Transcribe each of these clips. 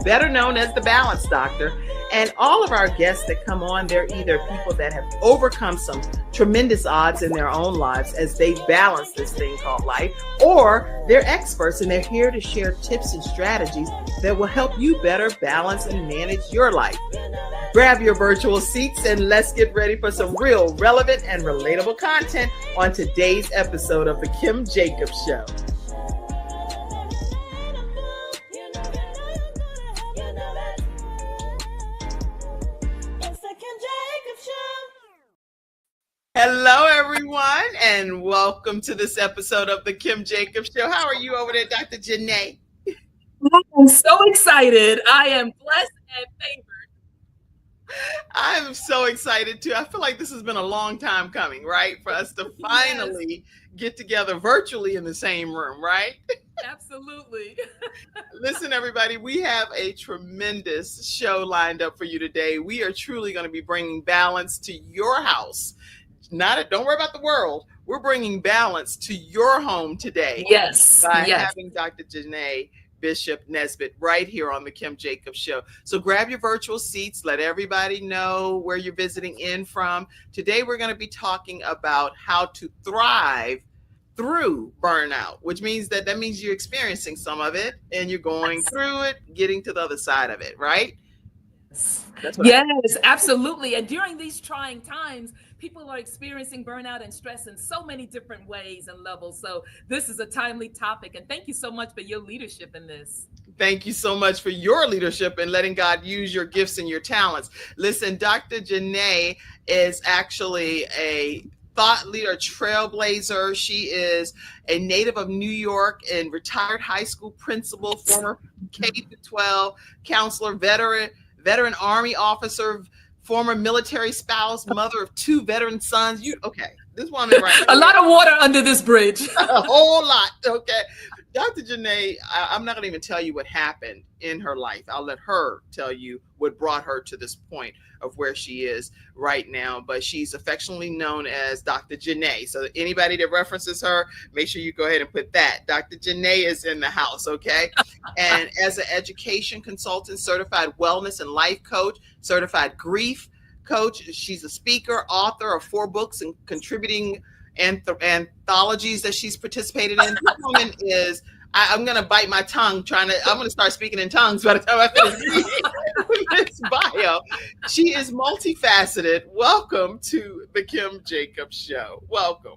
better known as the Balance Doctor. And all of our guests that come on, they're either people that have overcome some tremendous odds in their own lives as they balance this thing called life, or they're experts and they're here to share tips and strategies that will help you better balance and manage your life. Grab your virtual seats and let's get ready for some real relevant and relatable content on today's episode of The Kim Jacobs Show. Hello, everyone, and welcome to this episode of The Kim Jacobs Show. How are you over there, Dr. Jana? I'm so excited. I am blessed and favored. I'm so excited too. I feel like this has been a long time coming, right? For us to finally get together virtually in the same room, right? Absolutely. Listen, everybody, we have a tremendous show lined up for you today. We are truly going to be bringing balance to your house. Don't worry about the world. We're bringing balance to your home today. Yes. By having Dr. Jana Bishop Nesbitt right here on the Kim Jacobs Show. So grab your virtual seats. Let everybody know where you're visiting in from. Today, we're going to be talking about how to thrive through burnout, which means that means you're experiencing some of it and you're going through it, getting to the other side of it, right? Yes, absolutely. And during these trying times, people are experiencing burnout and stress in so many different ways and levels. So this is a timely topic. And thank you so much for your leadership in this. Thank you so much for your leadership and letting God use your gifts and your talents. Listen, Dr. Jana is actually a thought leader, trailblazer. She is a native of New York and retired high school principal, former K-12 counselor, veteran Army officer, former military spouse, mother of 2 veteran sons. This woman right A lot of water under this bridge. A whole lot. Okay. Dr. Jana, I'm not going to even tell you what happened in her life. I'll let her tell you what brought her to this point of where she is right now. But she's affectionately known as Dr. Jana. So anybody that references her, make sure you go ahead and put that. Dr. Jana is in the house, okay? And as an education consultant, certified wellness and life coach, certified grief coach, she's a speaker, author of 4 books and contributing anthologies that she's participated in. This woman is, I'm going to bite my tongue I'm going to start speaking in tongues by the time I finish reading this bio. She is multifaceted. Welcome to the Kim Jacobs Show. Welcome.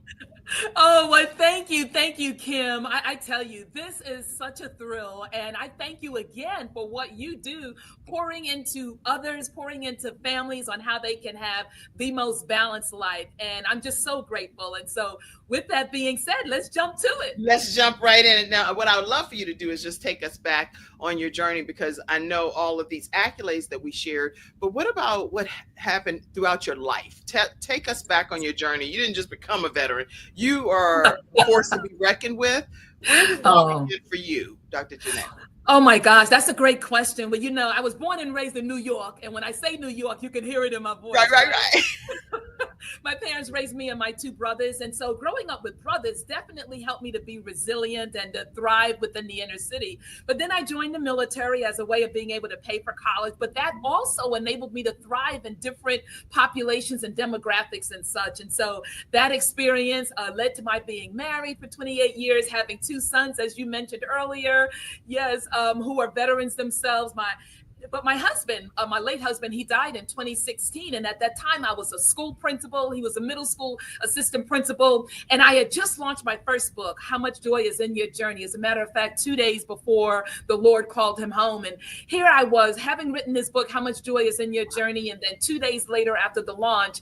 Oh, well, thank you. Thank you, Kim. I tell you, this is such a thrill. And I thank you again for what you do, pouring into others, pouring into families on how they can have the most balanced life. And I'm just so grateful. And so with that being said, let's jump to it. Let's jump right in. Now, what I would love for you to do is just take us back on your journey, because I know all of these accolades that we shared, but what about what happened throughout your life? Take us back on your journey. You didn't just become a veteran. You are a force to be reckoned with. Where did it begin for you, Dr. Jana? Oh my gosh, that's a great question. But I was born and raised in New York. And when I say New York, you can hear it in my voice. Right. My parents raised me and my 2 brothers. And so growing up with brothers definitely helped me to be resilient and to thrive within the inner city. But then I joined the military as a way of being able to pay for college. But that also enabled me to thrive in different populations and demographics and such. And so that experience led to my being married for 28 years, having 2 sons, as you mentioned earlier. Yes, who are veterans themselves. But my husband, my late husband, he died in 2016. And at that time, I was a school principal. He was a middle school assistant principal. And I had just launched my first book, How Much Joy Is in Your Journey. As a matter of fact, 2 days before the Lord called him home. And here I was, having written this book, How Much Joy Is in Your Journey. And then 2 days later after the launch,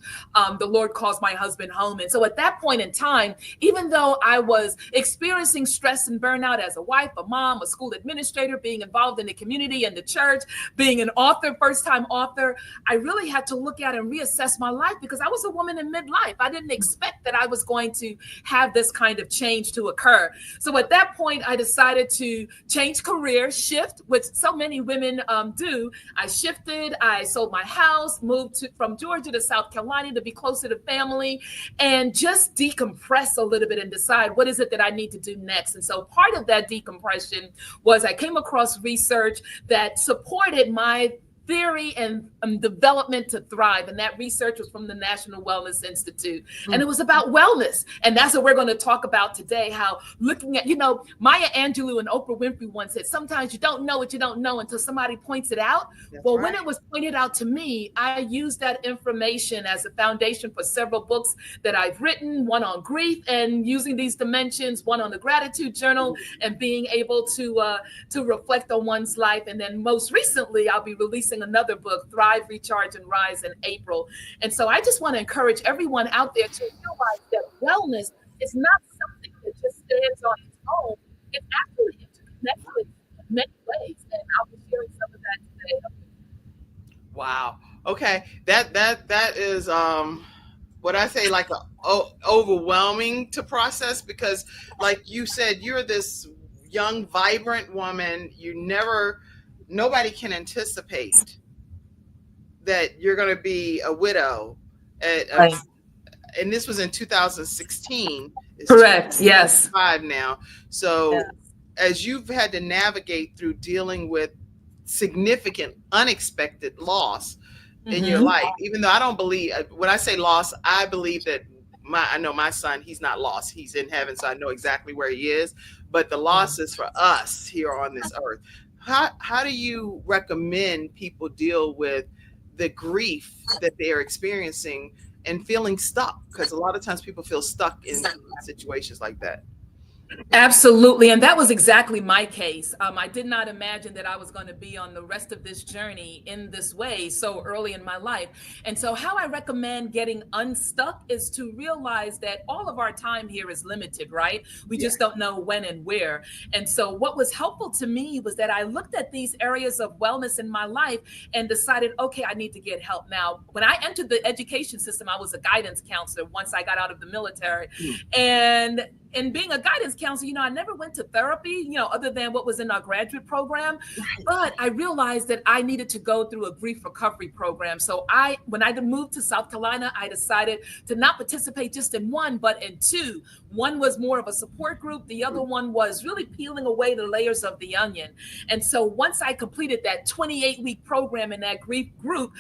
the Lord calls my husband home. And so at that point in time, even though I was experiencing stress and burnout as a wife, a mom, a school administrator, being involved in the community and the church, being an author, first time author, I really had to look at and reassess my life because I was a woman in midlife. I didn't expect that I was going to have this kind of change to occur. So at that point, I decided to change career, shift, which so many women do. I shifted, I sold my house, moved from Georgia to South Carolina to be closer to family, and just decompress a little bit and decide what is it that I need to do next. And so part of that decompression was I came across research that supported my theory and development to thrive. And that research was from the National Wellness Institute. And it was about wellness. And that's what we're going to talk about today, how looking at, Maya Angelou and Oprah Winfrey once said, sometimes you don't know what you don't know until somebody points it out. That's well, right. when it was pointed out to me, I used that information as a foundation for several books that I've written, one on grief and using these dimensions, one on the gratitude journal and being able to reflect on one's life. And then most recently, I'll be releasing another book, Thrive, Recharge, and Rise, in April. And so I just want to encourage everyone out there to realize that wellness is not something that just stands on its own. It's actually interconnected in many ways. And I'll be sharing some of that today. Wow. Okay. That is what I say, like overwhelming to process, because like you said, you're this young, vibrant woman. Nobody can anticipate that you're going to be a widow Right. and this was in 2016. It's Correct. Yes. 2005 now. So Yeah. as you've had to navigate through dealing with significant, unexpected loss in your life, even though I don't believe, when I say loss, I believe that I know my son, he's not lost. He's in heaven, so I know exactly where he is. But the loss is for us here on this earth. How do you recommend people deal with the grief that they're experiencing and feeling stuck? Because a lot of times people feel stuck in situations like that. Absolutely. And that was exactly my case. I did not imagine that I was going to be on the rest of this journey in this way so early in my life. And so how I recommend getting unstuck is to realize that all of our time here is limited, right? We just don't know when and where. And so what was helpful to me was that I looked at these areas of wellness in my life and decided, okay, I need to get help. Now, when I entered the education system, I was a guidance counselor once I got out of the military. And being a guidance counselor, I never went to therapy, other than what was in our graduate program. But I realized that I needed to go through a grief recovery program. So when I moved to South Carolina, I decided to not participate just in one, but in two. One was more of a support group. The other one was really peeling away the layers of the onion. And so once I completed that 28-week program in that grief group,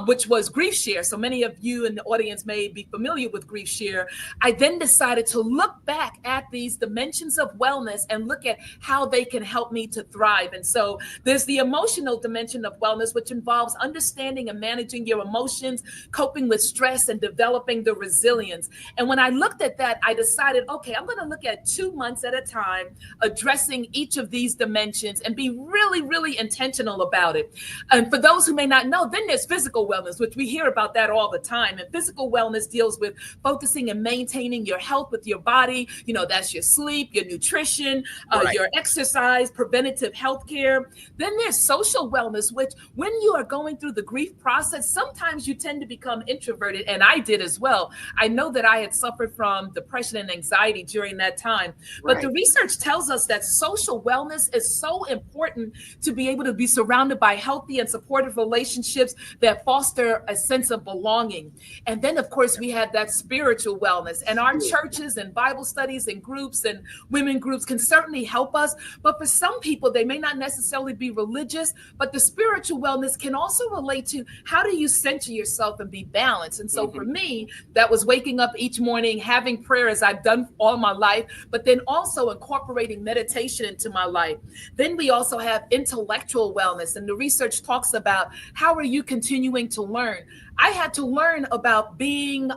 which was Grief Share, so many of you in the audience may be familiar with Grief Share, I then decided to look back at these dimensions of wellness and look at how they can help me to thrive. And so there's the emotional dimension of wellness, which involves understanding and managing your emotions, coping with stress, and developing the resilience. And when I looked at that, I decided, okay, I'm going to look at 2 months at a time, addressing each of these dimensions and be really, really intentional about it. And for those who may not know, then there's physical wellness, which we hear about that all the time. And physical wellness deals with focusing and maintaining your health with your body. That's your sleep, your nutrition, your exercise, preventative health care. Then there's social wellness, which when you are going through the grief process, sometimes you tend to become introverted. And I did as well. I know that I had suffered from depression and anxiety during that time. But the research tells us that social wellness is so important to be able to be surrounded by healthy and supportive relationships that foster a sense of belonging. And then, of course, we have that spiritual wellness. And our churches and Bible studies and groups and women groups can certainly help us. But for some people, they may not necessarily be religious, but the spiritual wellness can also relate to how do you center yourself and be balanced. And so for me, that was waking up each morning, having prayer as I've done all my life, but then also incorporating meditation into my life. Then we also have intellectual wellness. And the research talks about how are you continuing to learn? I had to learn about being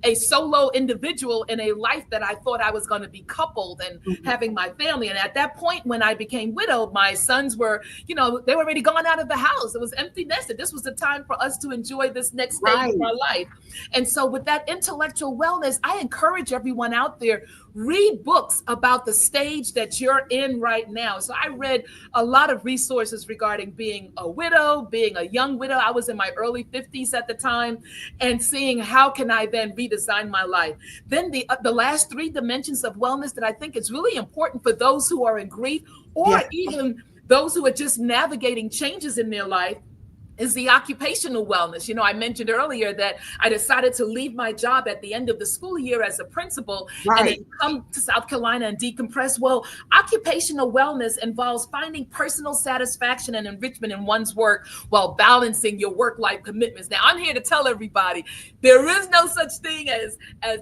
a solo individual in a life that I thought I was going to be coupled and having my family. And at that point, when I became widowed, my sons were, they were already gone out of the house. It was empty nested. This was the time for us to enjoy this next stage of our life. And so with that intellectual wellness, I encourage everyone out there, read books about the stage that you're in right now. So I read a lot of resources regarding being a widow, being a young widow. I was in my early 50s at the time, and seeing how can I then redesign my life. Then the last three dimensions of wellness that I think is really important for those who are in grief, or Yeah. even those who are just navigating changes in their life, is the occupational wellness. I mentioned earlier that I decided to leave my job at the end of the school year as a principal and then Right. come to South Carolina and decompress. Well, occupational wellness involves finding personal satisfaction and enrichment in one's work while balancing your work-life commitments. Now, I'm here to tell everybody there is no such thing as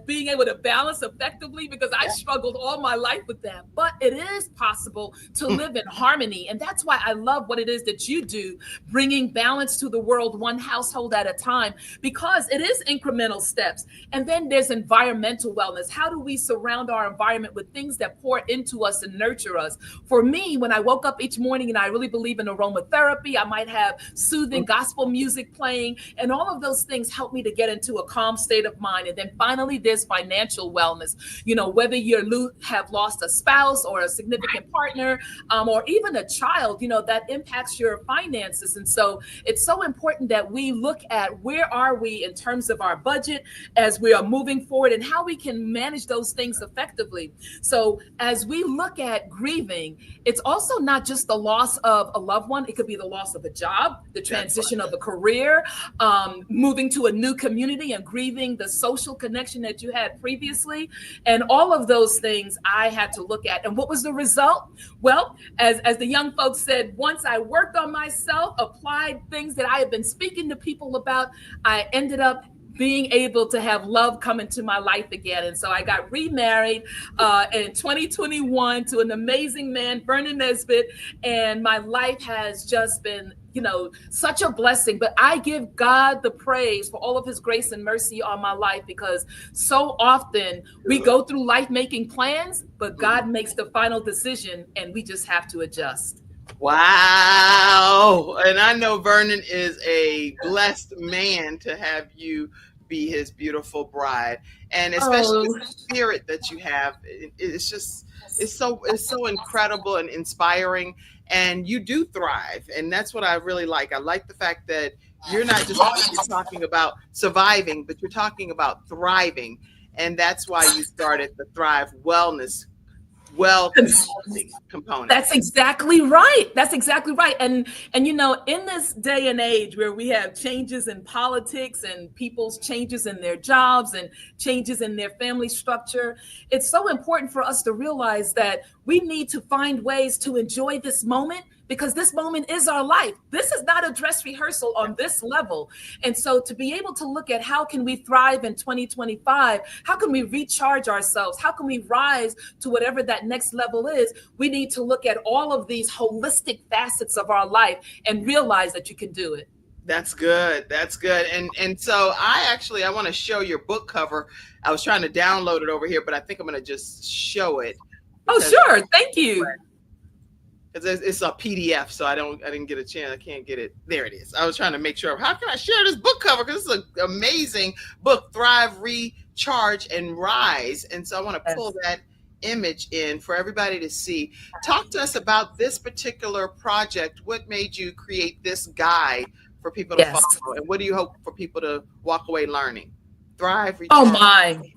being able to balance effectively, because I struggled all my life with that. But it is possible to live in harmony. And that's why I love what it is that you do, bringing balance to the world, one household at a time, because it is incremental steps. And then there's environmental wellness. How do we surround our environment with things that pour into us and nurture us? For me, when I woke up each morning, and I really believe in aromatherapy, I might have soothing gospel music playing, and all of those things help me to get into a calm state of mind. And then finally, there's financial wellness. Whether you have lost a spouse or a significant partner, or even a child, that impacts your finances. And so it's so important that we look at where are we in terms of our budget as we are moving forward, and how we can manage those things effectively. So as we look at grieving, it's also not just the loss of a loved one. It could be the loss of a job, the transition of a career, moving to a new community and grieving the social connection that you had previously. And all of those things I had to look at. And what was the result? Well, as the young folks said, once I worked on myself, applied things that I had been speaking to people about, I ended up being able to have love come into my life again. And so I got remarried in 2021 to an amazing man, Vernon Nesbitt, and my life has just been such a blessing. But I give God the praise for all of his grace and mercy on my life, because so often we go through life making plans, but God makes the final decision, and we just have to adjust. Wow. And I know Vernon is a blessed man to have you be his beautiful bride. And especially Oh, the spirit that you have. It's just it's so incredible and inspiring. And you do thrive. And that's what I really like. I like the fact that you're not just you're talking about surviving, but you're talking about thriving. And that's why you started the Thrive Wellness consulting component. that's exactly right. That's exactly right. And in this day and age where we have changes in politics and people's changes in their jobs and changes in their family structure, it's so important for us to realize that we need to find ways to enjoy this moment, because this moment is our life. This is not a dress rehearsal on this level. And so to be able to look at how can we thrive in 2025, how can we recharge ourselves, how can we rise to whatever that next level is, we need to look at all of these holistic facets of our life and realize that you can do it. That's good. That's good. And so I want to show your book cover. I was trying to download it over here, but I think I'm going to just show it Oh, because sure. Thank you. it's a PDF, so I didn't get a chance. I can't get it. There it is. I was trying to make sure. How can I share this book cover? Because it's an amazing book, Thrive, Recharge, and Rise. And so I want to pull that image in for everybody to see. Talk to us about this particular project. What made you create this guide for people to Yes. follow? And what do you hope for people to walk away learning? Thrive, Oh Recharge. my.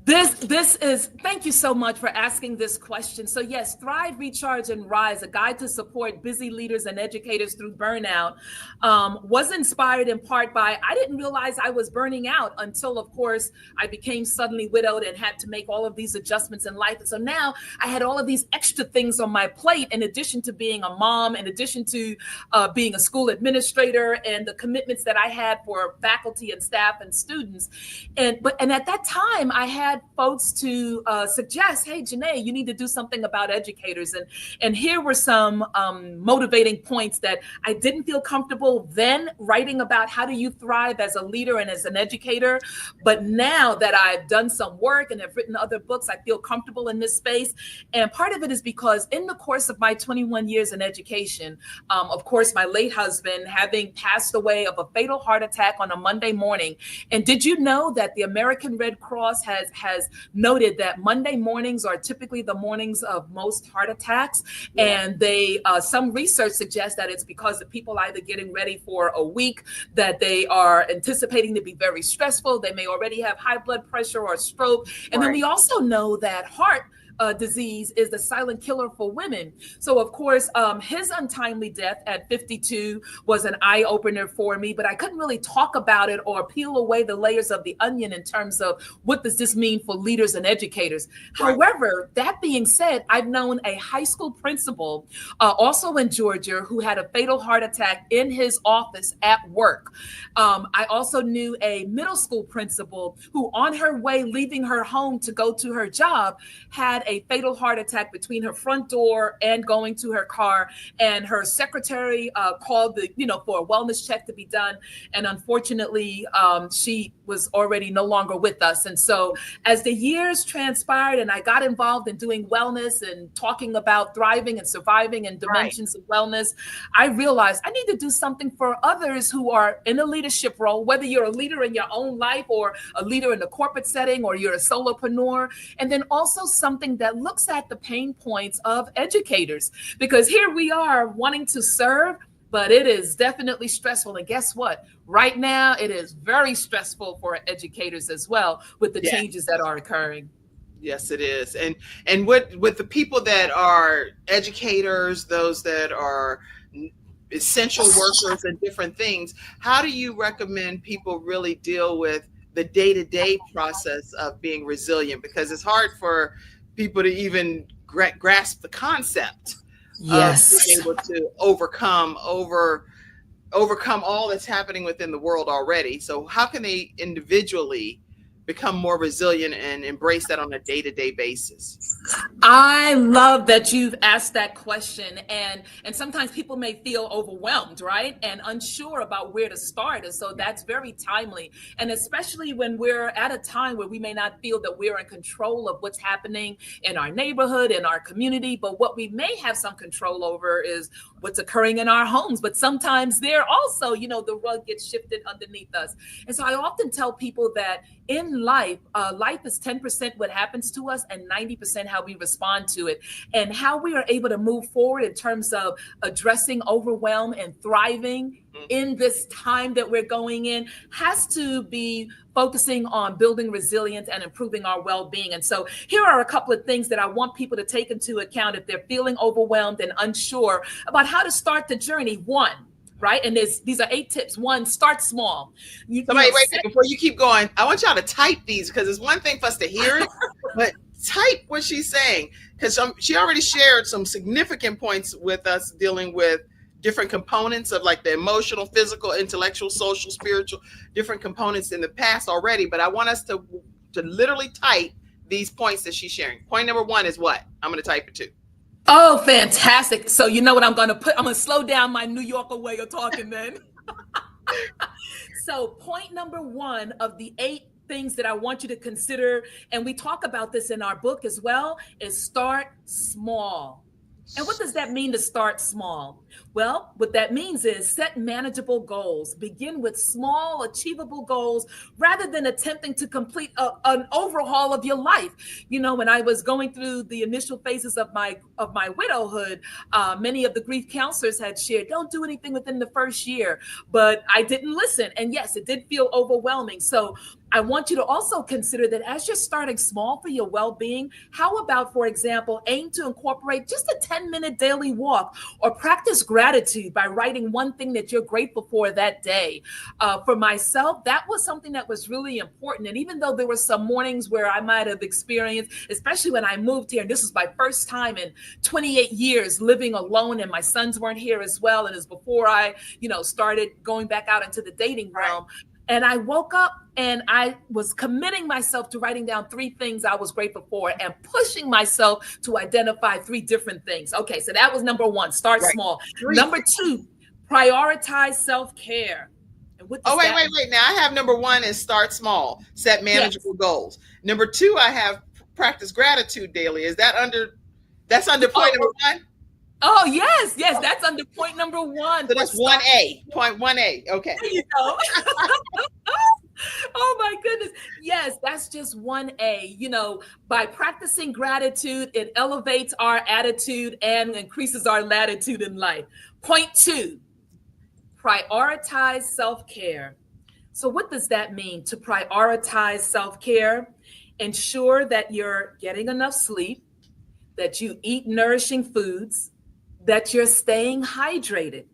This is, thank you so much for asking this question. So yes, Thrive, Recharge, and Rise, a guide to support busy leaders and educators through burnout, was inspired in part by, I didn't realize I was burning out until, of course, I became suddenly widowed and had to make all of these adjustments in life. And so now I had all of these extra things on my plate, in addition to being a mom, in addition to being a school administrator, and the commitments that I had for faculty and staff and students. And at that time, I had folks to suggest, hey, Janae, you need to do something about educators. And here were some motivating points that I didn't feel comfortable then writing about. How do you thrive as a leader and as an educator? But now that I've done some work and have written other books, I feel comfortable in this space. And part of it is because in the course of my 21 years in education, of course, my late husband having passed away of a fatal heart attack on a Monday morning. And did you know that the American Red Cross has has noted that Monday mornings are typically the mornings of most heart attacks. Yeah. And some research suggests that it's because of people either getting ready for a week that they are anticipating to be very stressful. They may already have high blood pressure or stroke. And then we also know that heart disease is the silent killer for women. So of course, his untimely death at 52 was an eye opener for me, but I couldn't really talk about it or peel away the layers of the onion in terms of what does this mean for leaders and educators. Right. However, that being said, I've known a high school principal, also in Georgia, who had a fatal heart attack in his office at work. I also knew a middle school principal who, on her way leaving her home to go to her job, had a fatal heart attack between her front door and going to her car. And her secretary called for a wellness check to be done. And unfortunately, she was already no longer with us. And so as the years transpired and I got involved in doing wellness and talking about thriving and surviving and dimensions of wellness, I realized I need to do something for others who are in a leadership role, whether you're a leader in your own life or a leader in a corporate setting or you're a solopreneur. And then also something that looks at the pain points of educators, because here we are wanting to serve, but it is definitely stressful. And guess what? Right now, it is very stressful for educators as well with the changes that are occurring. Yes, it is. And with the people that are educators, those that are essential workers and different things, how do you recommend people really deal with the day-to-day process of being resilient? Because it's hard for people to even grasp the concept of being able to overcome all that's happening within the world already. So how can they individually become more resilient and embrace that on a day-to-day basis? I love that you've asked that question. And sometimes people may feel overwhelmed, right? And unsure about where to start. And so that's very timely. And especially when we're at a time where we may not feel that we're in control of what's happening in our neighborhood, in our community, but what we may have some control over is what's occurring in our homes. But sometimes there also, the rug gets shifted underneath us. And so I often tell people that in life, life is 10% what happens to us and 90% how we respond to it. And how we are able to move forward in terms of addressing overwhelm and thriving in this time that we're going in has to be focusing on building resilience and improving our well-being. And so here are a couple of things that I want people to take into account if they're feeling overwhelmed and unsure about how to start the journey. One, right? And these are 8 tips. One, start small. Wait, before you keep going, I want y'all to type these because it's one thing for us to hear it, but type what she's saying, because she already shared some significant points with us dealing with different components of like the emotional, physical, intellectual, social, spiritual, different components in the past already. But I want us to literally type these points that she's sharing. Point number 1 is what? I'm going to type it too. Oh, fantastic. So you know what I'm going to put? I'm going to slow down my New Yorker way of talking then. So point number 1 of the 8 things that I want you to consider, and we talk about this in our book as well, is start small. And what does that mean to start small? Well, what that means is set manageable goals. Begin with small, achievable goals rather than attempting to complete an overhaul of your life. When I was going through the initial phases of my widowhood, many of the grief counselors had shared, don't do anything within the first year. But I didn't listen. And yes, it did feel overwhelming. So I want you to also consider that as you're starting small for your well-being, how about, for example, aim to incorporate just a 10-minute daily walk or practice gratitude by writing one thing that you're grateful for that day. For myself, that was something that was really important. And even though there were some mornings where I might have experienced, especially when I moved here, and this was my first time in 28 years living alone, and my sons weren't here as well. And it was before I, started going back out into the dating realm. And I woke up and I was committing myself to writing down 3 things I was grateful for and pushing myself to identify 3 different things. Okay, so that was number 1, start small. Number 2, prioritize self-care. And what wait. Now I have number 1 is start small, set manageable goals. Number 2, I have practice gratitude daily. That's under point number 1? Oh, yes, that's under point number 1. So that's 1A, point 1A. Okay. There you go. Oh my goodness. Yes, that's just 1A. By practicing gratitude, it elevates our attitude and increases our latitude in life. Point 2, prioritize self care. So, what does that mean to prioritize self care? Ensure that you're getting enough sleep, that you eat nourishing foods, that you're staying hydrated.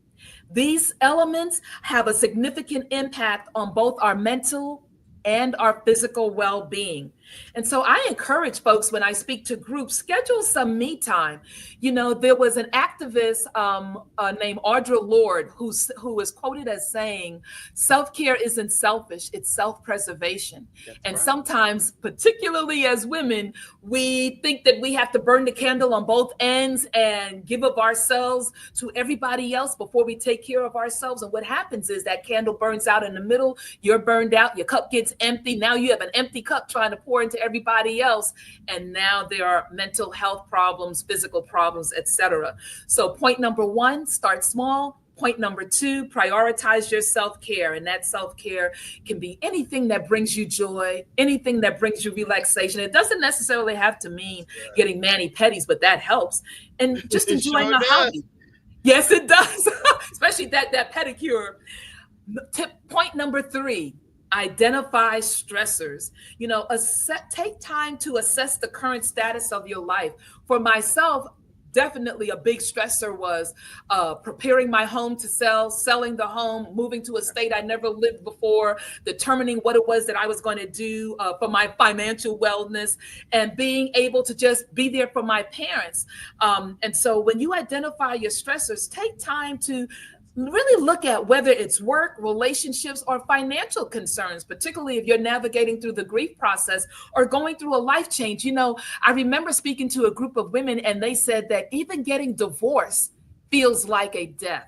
These elements have a significant impact on both our mental and our physical well being. And so I encourage folks when I speak to groups, schedule some me time. There was an activist named Audre Lorde who was quoted as saying, self care isn't selfish, it's self preservation. And right. sometimes, particularly as women, we think that we have to burn the candle on both ends and give of ourselves to everybody else before we take care of ourselves. And what happens is that candle burns out in the middle, you're burned out, your cup gets empty. Now you have an empty cup trying to pour into everybody else. And now there are mental health problems, physical problems, etc. So point number 1, start small. Point number 2, prioritize your self-care. And that self-care can be anything that brings you joy, anything that brings you relaxation. It doesn't necessarily have to mean getting mani-pedis, but that helps. And just enjoying a hobby. Yes, it does. Especially that pedicure. Point number 3, identify stressors. Take time to assess the current status of your life. For myself, definitely a big stressor was preparing my home to sell, selling the home, moving to a state I never lived before, determining what it was that I was going to do for my financial wellness, and being able to just be there for my parents. And so when you identify your stressors, take time to really look at whether it's work, relationships, or financial concerns, particularly if you're navigating through the grief process or going through a life change. I remember speaking to a group of women, and they said that even getting divorced feels like a death.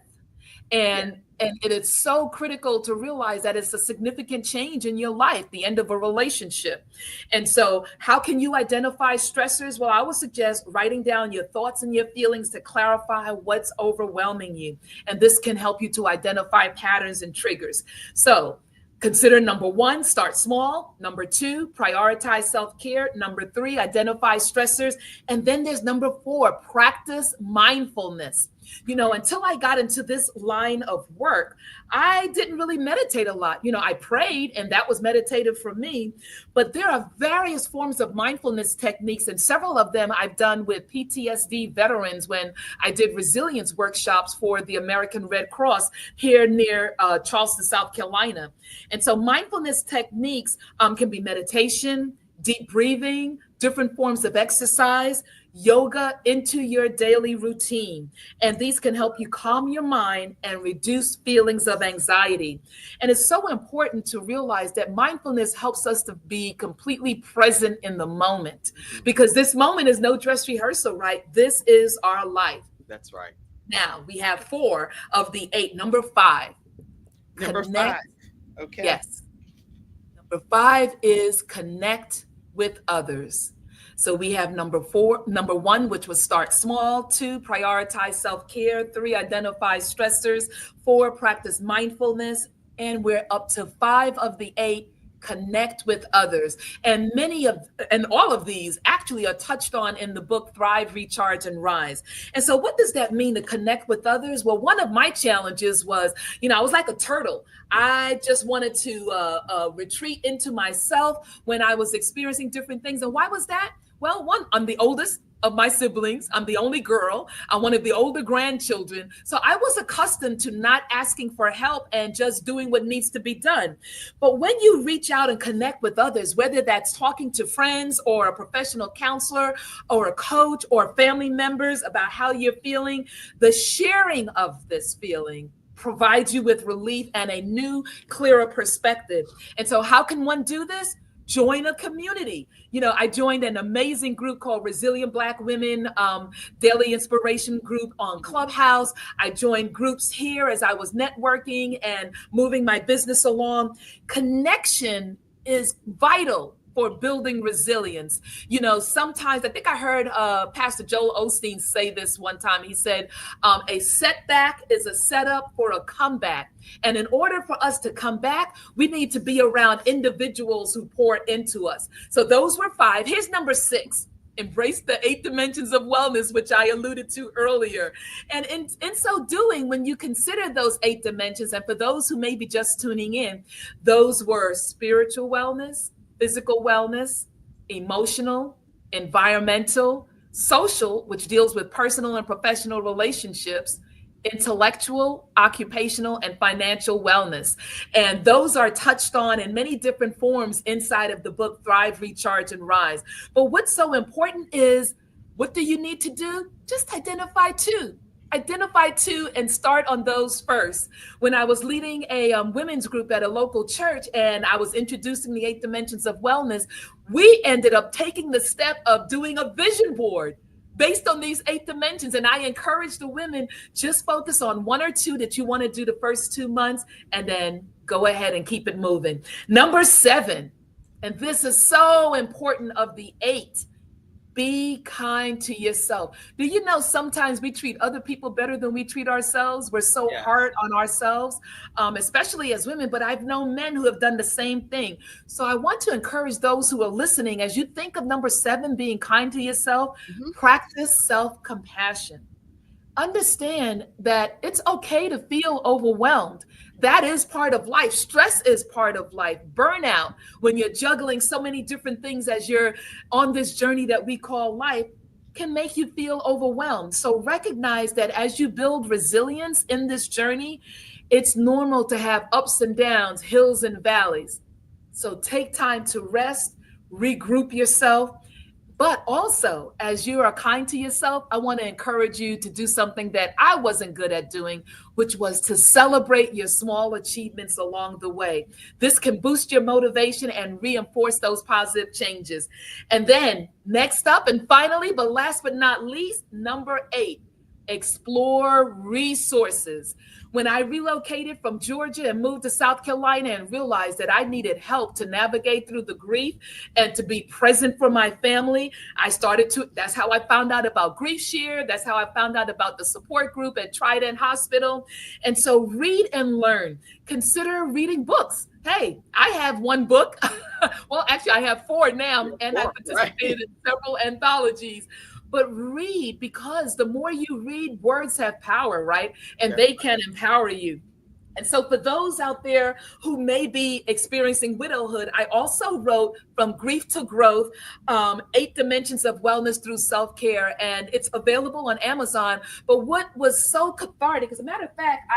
And it's so critical to realize that it's a significant change in your life, the end of a relationship. And so how can you identify stressors? Well, I would suggest writing down your thoughts and your feelings to clarify what's overwhelming you. And this can help you to identify patterns and triggers. So consider number 1, start small. Number 2, prioritize self-care. Number 3, identify stressors. And then there's number 4, practice mindfulness. Until I got into this line of work, I didn't really meditate a lot. I prayed, and that was meditative for me. But there are various forms of mindfulness techniques, and several of them I've done with PTSD veterans when I did resilience workshops for the American Red Cross here near Charleston, South Carolina. And so mindfulness techniques can be meditation, deep breathing, different forms of exercise, yoga into your daily routine. And these can help you calm your mind and reduce feelings of anxiety. And it's so important to realize that mindfulness helps us to be completely present in the moment, because this moment is no dress rehearsal, right? This is our life. That's right. Now we have 4 of the 8. Number 5. Number 5. Okay. Yes. Number 5 is connect with others. So we have number 1, which was start small. 2, prioritize self-care. 3, identify stressors. 4, practice mindfulness. And we're up to 5 of the 8, connect with others. And all of these actually are touched on in the book, Thrive, Recharge, and Rise. And so what does that mean to connect with others? Well, one of my challenges was, I was like a turtle. I just wanted to retreat into myself when I was experiencing different things. And why was that? Well, 1, I'm the oldest of my siblings. I'm the only girl. I'm one of the older grandchildren. So I was accustomed to not asking for help and just doing what needs to be done. But when you reach out and connect with others, whether that's talking to friends or a professional counselor or a coach or family members about how you're feeling, the sharing of this feeling provides you with relief and a new, clearer perspective. And so how can one do this? Join a community. I joined an amazing group called Resilient Black Women Daily Inspiration Group on Clubhouse. I joined groups here as I was networking and moving my business along. Connection is vital for building resilience. You know, sometimes I think I heard Pastor Joel Osteen say this one time. He said, a setback is a setup for a comeback. And in order for us to come back, we need to be around individuals who pour into us. So those were 5. Here's number 6. Embrace the 8 dimensions of wellness, which I alluded to earlier. And in so doing, when you consider those 8 dimensions, and for those who may be just tuning in, those were spiritual wellness, physical wellness, emotional, environmental, social, which deals with personal and professional relationships, intellectual, occupational, and financial wellness. And those are touched on in many different forms inside of the book, Thrive, Recharge, and Rise. But what's so important is, what do you need to do? Just identify 2. Identify 2 and start on those first. When I was leading a women's group at a local church and I was introducing the 8 dimensions of wellness, we ended up taking the step of doing a vision board based on these 8 dimensions. And I encourage the women, just focus on 1 or 2 that you want to do the first 2 months, and then go ahead and keep it moving. Number 7, and this is so important of the 8, be kind to yourself. Do you know sometimes we treat other people better than we treat ourselves? We're so hard on ourselves, especially as women, but I've known men who have done the same thing. So I want to encourage those who are listening, as you think of number 7, being kind to yourself, practice self-compassion. Understand that it's okay to feel overwhelmed. That is part of life. Stress is part of life. Burnout, when you're juggling so many different things as you're on this journey that we call life, can make you feel overwhelmed. So recognize that as you build resilience in this journey, it's normal to have ups and downs, hills and valleys. So take time to rest, regroup yourself. But also, as you are kind to yourself, I want to encourage you to do something that I wasn't good at doing, which was to celebrate your small achievements along the way. This can boost your motivation and reinforce those positive changes. And then next up, and finally, but last but not least, number 8, explore resources. When I relocated from Georgia and moved to South Carolina and realized that I needed help to navigate through the grief and to be present for my family, that's how I found out about Grief Share. That's how I found out about the support group at Trident Hospital. And so read and learn. Consider reading books. Hey, I have 1 book. Well, actually, I have 4 now, and I participated in several anthologies. But read, because the more you read, words have power, right? And they can empower you. And so for those out there who may be experiencing widowhood, I also wrote From Grief to Growth, 8 Dimensions of Wellness Through Self-Care, and it's available on Amazon. But what was so cathartic, as a matter of fact,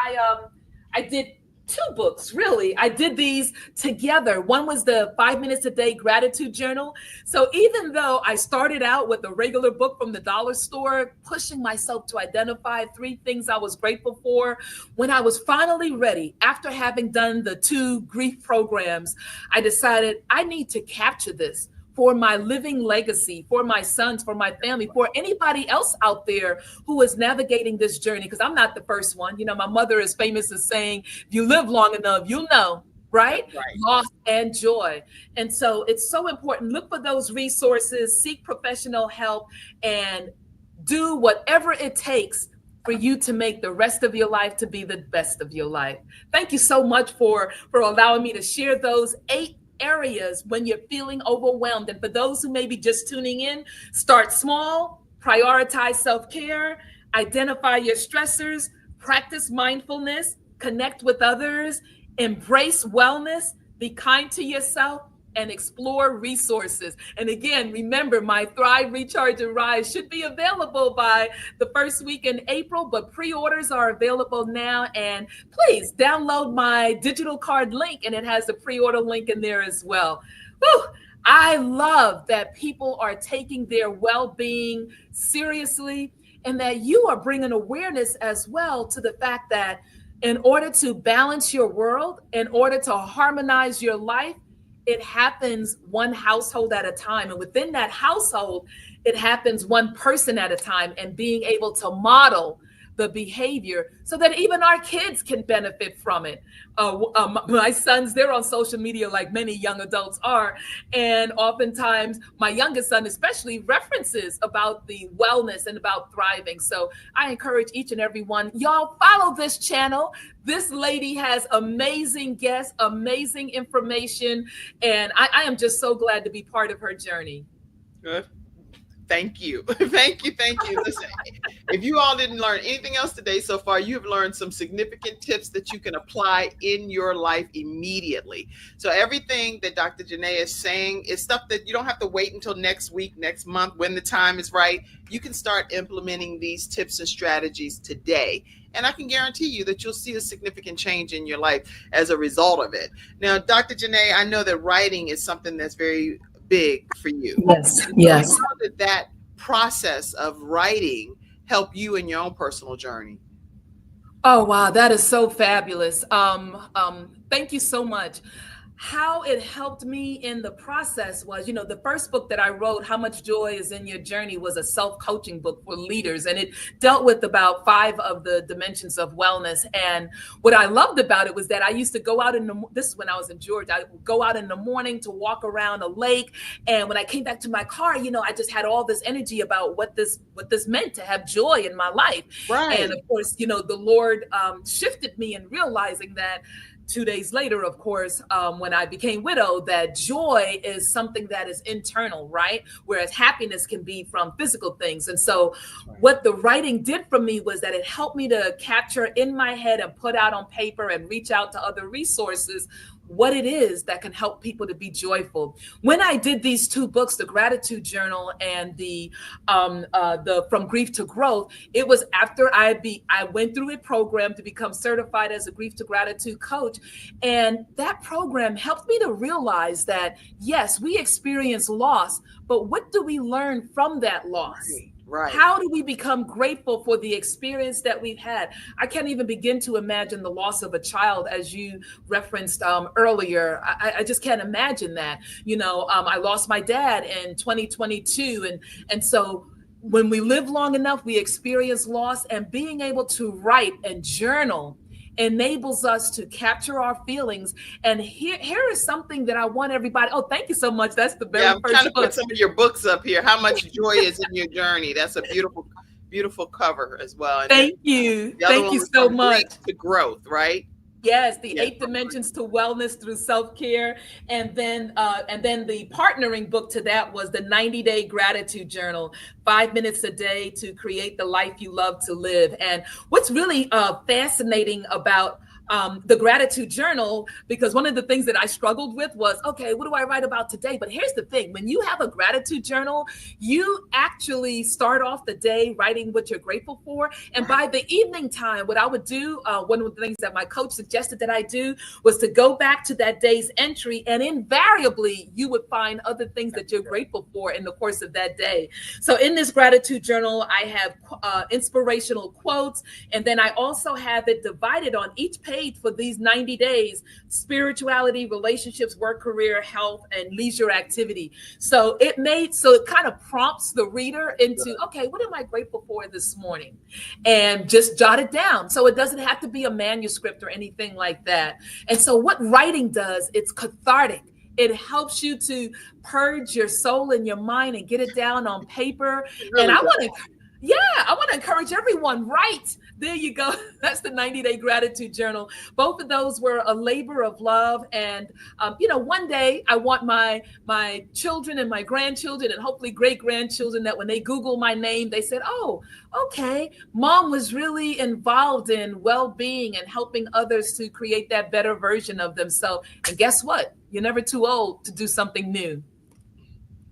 I did 2 books, really. I did these together. One was the 5 minutes a day gratitude journal. So even though I started out with a regular book from the dollar store, pushing myself to identify 3 things I was grateful for, when I was finally ready, after having done the 2 grief programs, I decided I need to capture this for my living legacy, for my sons, for my family, for anybody else out there who is navigating this journey, because I'm not the first one. You know, my mother is famous as saying, if you live long enough, you'll know, right? Loss and joy. And so it's so important. Look for those resources, seek professional help, and do whatever it takes for you to make the rest of your life to be the best of your life. Thank you so much for allowing me to share those 8 areas when you're feeling overwhelmed. And for those who may be just tuning in, start small, prioritize self-care, identify your stressors, practice mindfulness, connect with others, embrace wellness, be kind to yourself, and explore resources. And again, remember, my Thrive, Recharge, and Rise should be available by the first week in April, but pre-orders are available now. And please download my digital card link, and it has the pre-order link in there as well. Whew. I love that people are taking their well-being seriously, and that you are bringing awareness as well to the fact that in order to balance your world, in order to harmonize your life, it happens one household at a time. And within that household, it happens one person at a time, and being able to model the behavior so that even our kids can benefit from it. My sons, they're on social media like many young adults are. And oftentimes my youngest son especially references about the wellness and about thriving. So I encourage each and every one, y'all follow this channel. This lady has amazing guests, amazing information. And I am just so glad to be part of her journey. Good. Thank you. Thank you. Thank you. Listen, if you all didn't learn anything else today so far, you have learned some significant tips that you can apply in your life immediately. So everything that Dr. Jana is saying is stuff that you don't have to wait until next week, next month, when the time is right. You can start implementing these tips and strategies today. And I can guarantee you that you'll see a significant change in your life as a result of it. Now, Dr. Jana, I know that writing is something that's very big for you. Yes. Yes. How did that process of writing help you in your own personal journey? Oh, wow. That is so fabulous. Thank you so much. How it helped me in the process was, the first book that I wrote, How Much Joy Is in Your Journey, was a self-coaching book for leaders. And it dealt with about 5 of the dimensions of wellness. And what I loved about it was that I used to go out this is when I was in Georgia, I would go out in the morning to walk around a lake. And when I came back to my car, I just had all this energy about what this meant to have joy in my life. Right. And of course, the Lord shifted me in realizing that 2 days later, of course, when I became widowed, that joy is something that is internal, right? Whereas happiness can be from physical things. And so what the writing did for me was that it helped me to capture in my head and put out on paper and reach out to other resources what it is that can help people to be joyful. When I did these 2 books, the Gratitude Journal and the From Grief to Growth, it was after I went through a program to become certified as a grief to gratitude coach. And that program helped me to realize that, yes, we experience loss, but what do we learn from that loss? Right. How do we become grateful for the experience that we've had? I can't even begin to imagine the loss of a child, as you referenced earlier. I just can't imagine that. I lost my dad in 2022. And so when we live long enough, we experience loss, and being able to write and journal enables us to capture our feelings. And here is something that I want everybody. Oh, thank you so much. That's the very I'm first trying to book. put some of your books up here. How Much Joy Is in Your Journey. That's a beautiful, beautiful cover as well. And thank you. Thank you so much. To growth, right? Yes, the 8 dimensions to wellness through self-care. And then the partnering book to that was the 90-day gratitude journal, 5 minutes a day to create the life you love to live. And what's really fascinating about the gratitude journal, because one of the things that I struggled with was, okay, what do I write about today? But here's the thing, when you have a gratitude journal, you actually start off the day writing what you're grateful for. And by the evening time, what I would do, one of the things that my coach suggested that I do was to go back to that day's entry, and invariably you would find other things that you're grateful for in the course of that day. So in this gratitude journal, I have inspirational quotes, and then I also have it divided on each page for these 90 days: spirituality, relationships, work, career, health, and leisure activity. So it kind of prompts the reader into, okay, what am I grateful for this morning? And just jot it down. So it doesn't have to be a manuscript or anything like that. And so what writing does, it's cathartic. It helps you to purge your soul and your mind and get it down on paper. Really and I want to encourage everyone, write. There you go. That's the 90-day gratitude journal. Both of those were a labor of love. And, one day I want my children and my grandchildren and hopefully great-grandchildren that when they Google my name, they said, oh, okay, Mom was really involved in well-being and helping others to create that better version of themselves. And guess what? You're never too old to do something new.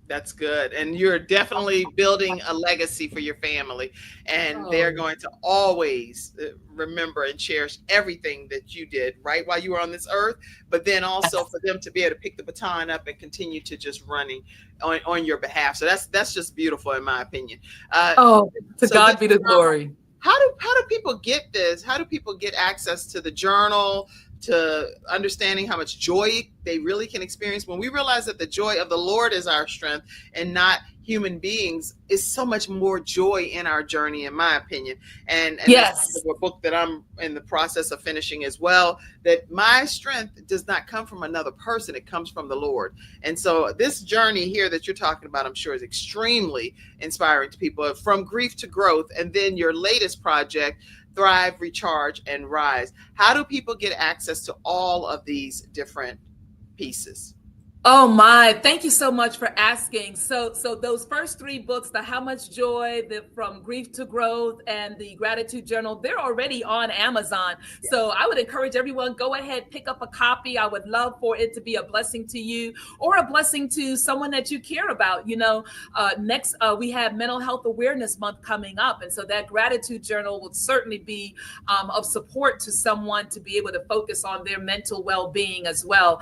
That's good. And you're definitely building a legacy for your family. And they're going to always remember and cherish everything that you did right while you were on this earth, but then also for them to be able to pick the baton up and continue to just running on your behalf. So that's just beautiful in my opinion. To God be the glory. How do people get this? How do people get access to the journal, to understanding how much joy they really can experience when we realize that the joy of the Lord is our strength and not human beings is so much more joy in our journey, in my opinion. And that's Yes. a book that I'm in the process of finishing as well, that my strength does not come from another person, it comes from the Lord. And so this journey here that you're talking about, I'm sure, is extremely inspiring to people, from grief to growth. And then your latest project, Thrive, Recharge, and Rise. How do people get access to all of these different pieces? Oh my, thank you so much for asking. So those first three books, the How Much Joy, the From Grief to Growth, and the Gratitude Journal, they're already on Amazon. Yeah. So I would encourage everyone, go ahead, pick up a copy. I would love for it to be a blessing to you or a blessing to someone that you care about. Next, we have Mental Health Awareness Month coming up. And so that Gratitude Journal will certainly be of support to someone to be able to focus on their mental well-being as well.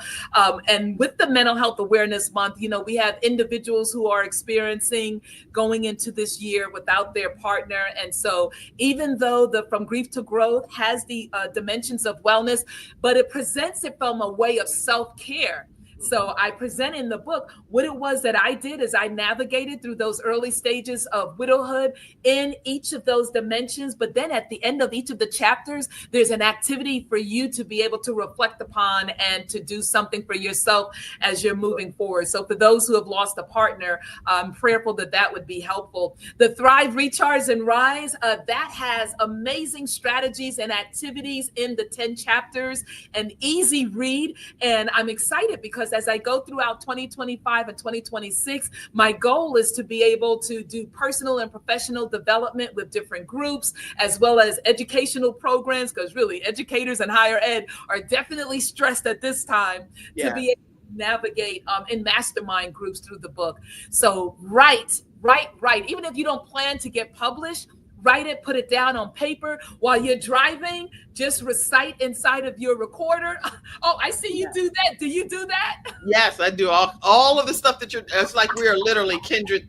And with the Mental Health Awareness Month, we have individuals who are experiencing going into this year without their partner. And so even though the From Grief to Growth has the dimensions of wellness, but it presents it from a way of self-care. So I present in the book what it was that I did as I navigated through those early stages of widowhood in each of those dimensions. But then at the end of each of the chapters, there's an activity for you to be able to reflect upon and to do something for yourself as you're moving forward. So for those who have lost a partner, I'm prayerful that that would be helpful. The Thrive, Recharge, and Rise, that has amazing strategies and activities in the 10 chapters, an easy read. And I'm excited because as I go throughout 2025 and 2026, my goal is to be able to do personal and professional development with different groups, as well as educational programs, because really educators and higher ed are definitely stressed at this time to be able to navigate in mastermind groups through the book. So write. Even if you don't plan to get published, write it, put it down on paper while you're driving. Just recite inside of your recorder. Oh, I see you do that. Do you do that? Yes, I do all of the stuff that it's like we are literally kindred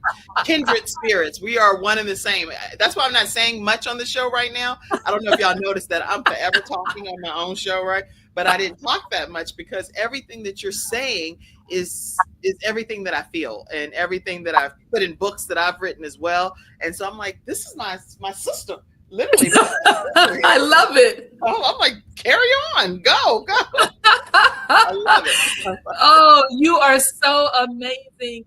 spirits. We are one and the same. That's why I'm not saying much on the show right now. I don't know if y'all noticed that I'm forever talking on my own show, right? But I didn't talk that much because everything that you're saying is everything that I feel and everything that I've put in books that I've written as well. And so I'm like, this is my sister, literally. I love it. I'm like, carry on, go. I love it. Oh, you are so amazing, Kim.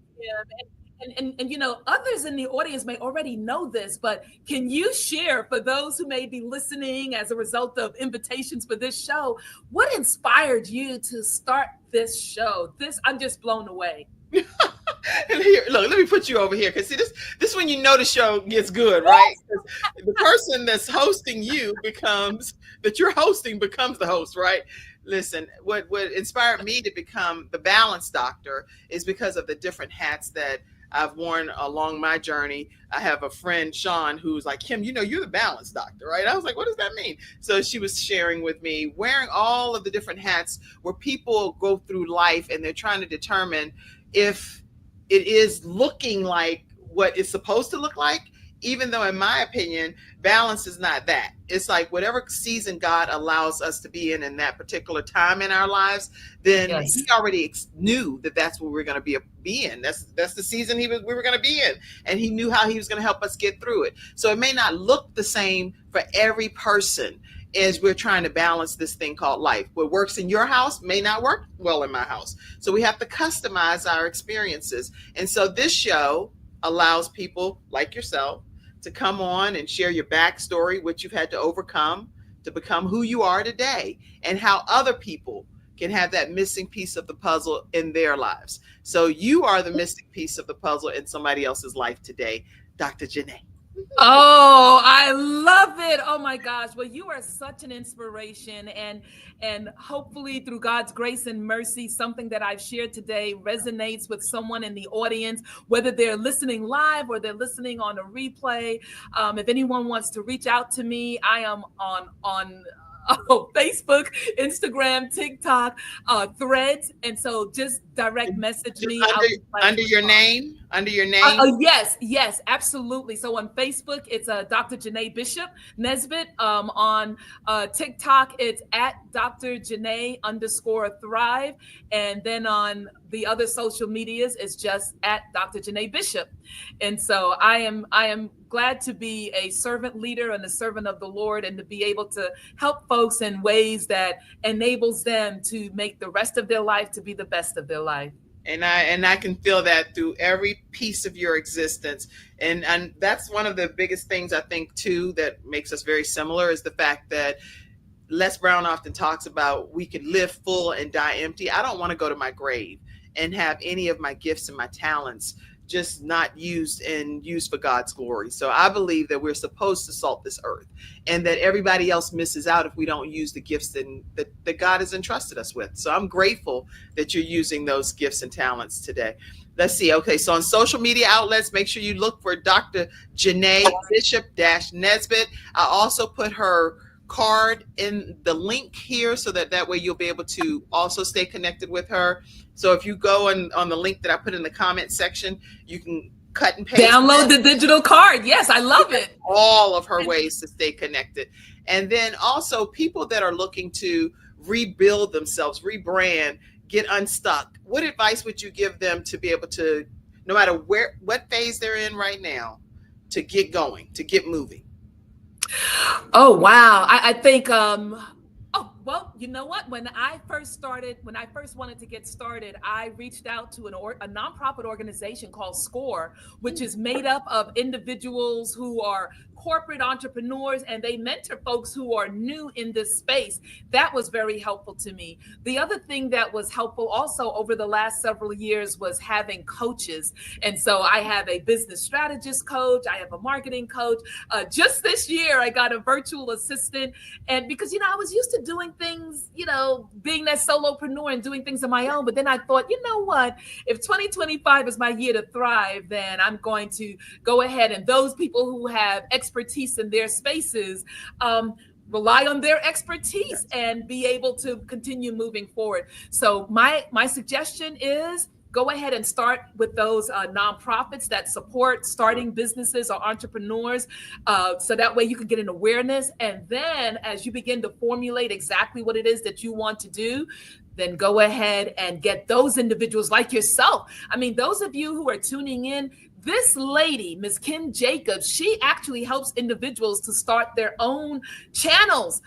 And others in the audience may already know this, but can you share for those who may be listening as a result of invitations for this show, what inspired you to start this show? I'm just blown away. And here, look, let me put you over here, because see, this when you know the show gets good, right? The person that's hosting you becomes the host, right? Listen, what inspired me to become the Balance Doctor is because of the different hats that I've worn along my journey. I have a friend, Sean, who's like, Kim, you're the Balance Doctor, right? I was like, what does that mean? So she was sharing with me, wearing all of the different hats where people go through life and they're trying to determine if it is looking like what it's supposed to look like, even though in my opinion, balance is not that. It's like whatever season God allows us to be in that particular time in our lives, then He already knew that that's what we're going to be in. That's the season we were going to be in. And He knew how He was going to help us get through it. So it may not look the same for every person as we're trying to balance this thing called life. What works in your house may not work well in my house. So we have to customize our experiences. And so this show allows people like yourself to come on and share your backstory, what you've had to overcome to become who you are today, and how other people can have that missing piece of the puzzle in their lives. So you are the missing piece of the puzzle in somebody else's life today, Dr. Jana. Oh, I love it. Oh my gosh. Well, you are such an inspiration, and hopefully through God's grace and mercy, something that I've shared today resonates with someone in the audience, whether they're listening live or they're listening on a replay. If anyone wants to reach out to me, I am on Facebook, Instagram, TikTok, Threads. And so just direct message me. Under your name? under your name? Yes, yes, absolutely. So on Facebook, it's Dr. Janae Bishop Nesbitt. On TikTok, it's at Dr. Janae underscore Thrive. And then on the other social medias, it's just at Dr. Janae Bishop. And so I am glad to be a servant leader and a servant of the Lord, and to be able to help folks in ways that enables them to make the rest of their life to be the best of their life. And I can feel that through every piece of your existence. And that's one of the biggest things I think too that makes us very similar, is the fact that Les Brown often talks about we could live full and die empty. I don't want to go to my grave and have any of my gifts and my talents just not used and used for God's glory. So I believe that we're supposed to salt this earth, and that everybody else misses out if we don't use the gifts that God has entrusted us with. So I'm grateful that you're using those gifts and talents today. Let's see. Okay, so on social media outlets, make sure you look for Dr. Janae Bishop Nesbitt. I also put her card in the link here, so that way you'll be able to also stay connected with her. So if you go on the link that I put in the comment section, you can cut and paste. Download the digital card. Yes, I love it. All of her ways to stay connected. And then also people that are looking to rebuild themselves, rebrand, get unstuck. What advice would you give them to be able to, no matter what phase they're in right now, to get going, to get moving? Oh, wow. I think, well, you know what? When I first wanted to get started, I reached out to a nonprofit organization called SCORE, which is made up of individuals who are corporate entrepreneurs, and they mentor folks who are new in this space. That was very helpful to me. The other thing that was helpful also over the last several years was having coaches. And so I have a business strategist coach, I have a marketing coach. Just this year, I got a virtual assistant. And because, I was used to doing things, being that solopreneur and doing things on my own. But then I thought, you know what? If 2025 is my year to thrive, then I'm going to go ahead, and those people who have expertise in their spaces, rely on their expertise and be able to continue moving forward. So my suggestion is go ahead and start with those nonprofits that support starting businesses or entrepreneurs. So that way you can get an awareness. And then as you begin to formulate exactly what it is that you want to do, then go ahead and get those individuals like yourself. I mean, those of you who are tuning in, this lady, Ms. Kim Jacobs, she actually helps individuals to start their own channels,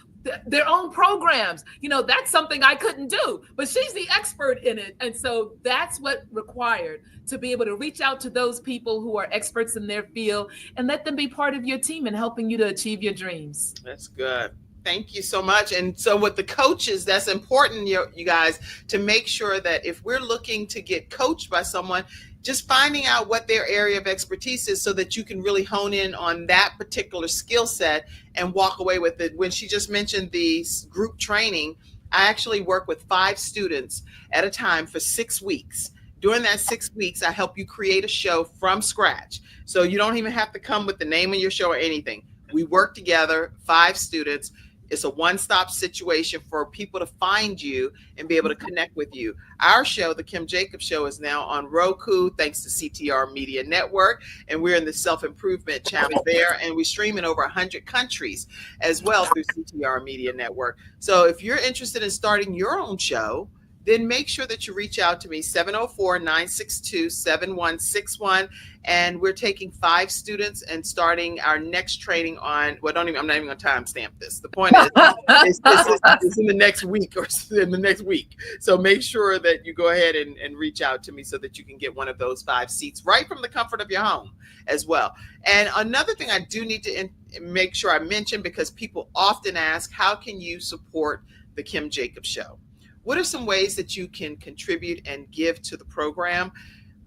their own programs. That's something I couldn't do, but she's the expert in it. And so that's what required, to be able to reach out to those people who are experts in their field and let them be part of your team in helping you to achieve your dreams. That's good. Thank you so much. And so with the coaches, that's important, you guys, to make sure that if we're looking to get coached by someone, just finding out what their area of expertise is so that you can really hone in on that particular skill set and walk away with it. When she just mentioned the group training, I actually work with 5 students at a time for 6 weeks. During that 6 weeks, I help you create a show from scratch. So you don't even have to come with the name of your show or anything. We work together, 5 students. It's a one-stop situation for people to find you and be able to connect with you. Our show, The Kim Jacobs Show, is now on Roku, thanks to CTR Media Network, and we're in the self-improvement channel there, and we stream in over 100 countries as well through CTR Media Network. So if you're interested in starting your own show, then make sure that you reach out to me, 704-962-7161. And we're taking 5 students and starting our next training on, I'm not even going to timestamp this. The point is, it's in the next week or in the next week. So make sure that you go ahead and reach out to me so that you can get one of those 5 seats right from the comfort of your home as well. And another thing I do need to make sure I mention, because people often ask, how can you support the Kim Jacobs Show? What are some ways that you can contribute and give to the program?